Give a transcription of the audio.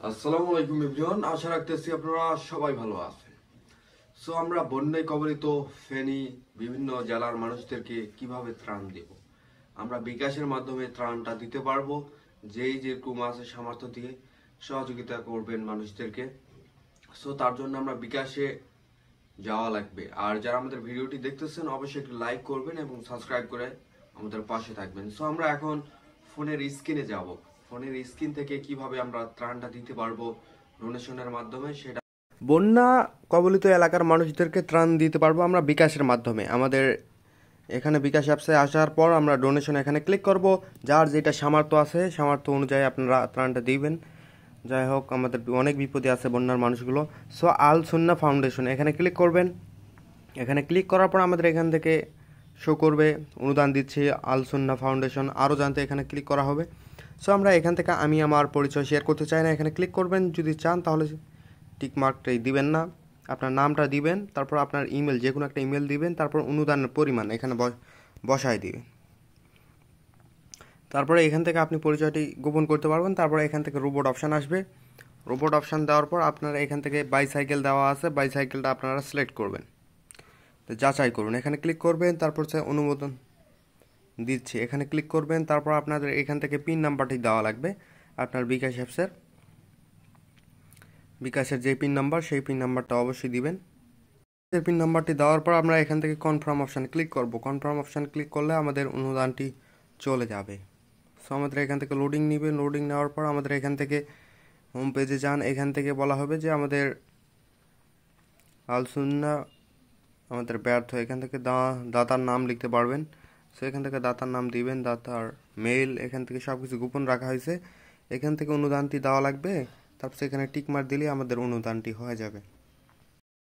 আসসালামু আলাইকুম এভরিওয়ান, আশা রাখতেছি আপনারা সবাই ভালো আছেন। সো আমরা বন্যায় কবলিত ফেনী বিভিন্ন জেলার মানুষদেরকে কিভাবে ত্রাণ দেব, আমরা বিকাশের মাধ্যমে ত্রাণটা দিতে পারবো। যেই যেরকম আছে সামর্থ্য দিয়ে সহযোগিতা করবেন মানুষদেরকে। সো তার জন্য আমরা বিকাশে যাওয়া লাগবে। আর যারা আমাদের ভিডিওটি দেখতেছেন অবশ্যই একটু লাইক করবেন এবং সাবস্ক্রাইব করে আমাদের পাশে থাকবেন। সো আমরা এখন ফোনের স্ক্রিনে যাব। ফোনের স্ক্রিন থেকে কিভাবে আমরা ত্রাণটা দিতে পারবো ডোনেশনের মাধ্যমে, সেটা বন্যা কবলিত এলাকার মানুষদেরকে ত্রাণ দিতে পারবো আমরা বিকাশের মাধ্যমে। আমাদের এখানে বিকাশ অ্যাপসে আসার পর আমরা ডোনেশন এখানে ক্লিক করব। যার যেটা সামর্থ্য আছে সামর্থ্য অনুযায়ী আপনারা ত্রাণটা দিবেন। যাই হোক, আমাদের অনেক বিপদে আছে বন্যার মানুষগুলো। সো আল সুন্নাহ ফাউন্ডেশন এখানে ক্লিক করবেন। এখানে ক্লিক করার পর আমাদের এখান থেকে শো করবে অনুদান দিচ্ছে আল সুন্নাহ ফাউন্ডেশন। আরও জানতে এখানে ক্লিক করা হবে। সো আমরা এখান থেকে আমি আমার পরিচয় শেয়ার করতে চাই না, এখানে ক্লিক করবেন। যদি চান তাহলে টিক মার্কটাই দিবেন না, আপনার নামটা দিবেন, তারপর আপনার ইমেল, যে কোনো একটা ইমেল দিবেন, তারপর অনুদানের পরিমাণ এখানে বসায় দিবেন। তারপরে এখান থেকে আপনি পরিচয়টি গোপন করতে পারবেন। তারপরে এখান থেকে রোবট অপশান আসবে। রোবট অপশান দেওয়ার পর আপনারা এখান থেকে বাইসাইকেল দেওয়া আছে, বাইসাইকেলটা আপনারা সিলেক্ট করবেন। তো যাচাই করুন, এখানে ক্লিক করবেন। তারপর অনুমোদন দিচ্ছি এখানে ক্লিক করবেন। তারপর আপনাদের এখান থেকে পিন নাম্বারটি দেওয়া লাগবে, আপনার বিকাশ অ্যাপসের বিকাশের যে পিন নাম্বার সেই পিন নাম্বারটা অবশ্যই দিবেন। পিন নাম্বারটি দেওয়ার পর আমরা এখান থেকে কনফার্ম অপশান ক্লিক করব। কনফার্ম অপশান ক্লিক করলে আমাদের অনুদানটি চলে যাবে। সো আমাদের এখান থেকে লোডিং নেবে। লোডিং নেওয়ার পর আমাদের এখান থেকে হোম পেজে যান। এখান থেকে বলা হবে যে আমাদের আল সুন্নাহ আমাদের ব্যর্থ। এখান থেকে দাতার নাম লিখতে পারবেন। সো এখান থেকে দাতার নাম দিবেন, দাতার মেইল, এখান থেকে সব কিছু গোপন রাখা হয়েছে। এখান থেকে অনুদানটি দেওয়া লাগবে। তারপর এখানে টিক মার্ক দিলে আমাদের অনুদানটি হয়ে যাবে।